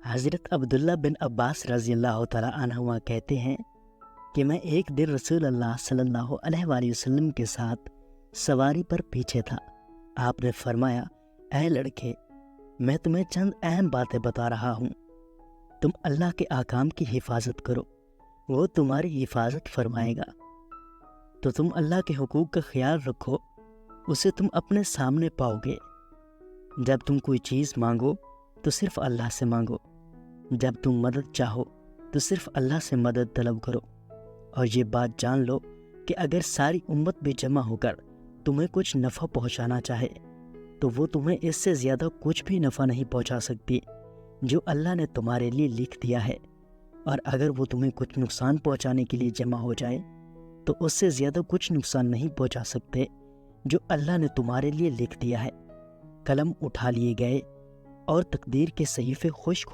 حضرت عبداللہ بن عباس رضی اللہ تعالیٰ عنہما کہتے ہیں کہ میں ایک دن رسول اللہ صلی اللہ علیہ وآلہ وسلم کے ساتھ سواری پر پیچھے تھا۔ آپ نے فرمایا، اے لڑکے، میں تمہیں چند اہم باتیں بتا رہا ہوں، تم اللہ کے احکام کی حفاظت کرو، وہ تمہاری حفاظت فرمائے گا۔ تو تم اللہ کے حقوق کا خیال رکھو، اسے تم اپنے سامنے پاؤ گے۔ جب تم کوئی چیز مانگو تو صرف اللہ سے مانگو، جب تم مدد چاہو تو صرف اللہ سے مدد طلب کرو، اور یہ بات جان لو کہ اگر ساری امت بھی جمع ہو کر تمہیں کچھ نفع پہنچانا چاہے تو وہ تمہیں اس سے زیادہ کچھ بھی نفع نہیں پہنچا سکتی جو اللہ نے تمہارے لیے لکھ دیا ہے، اور اگر وہ تمہیں کچھ نقصان پہنچانے کے لیے جمع ہو جائے تو اس سے زیادہ کچھ نقصان نہیں پہنچا سکتے جو اللہ نے تمہارے لیے لکھ دیا ہے۔ قلم اٹھا لیے گئے اور تقدیر کے صحیفے خشک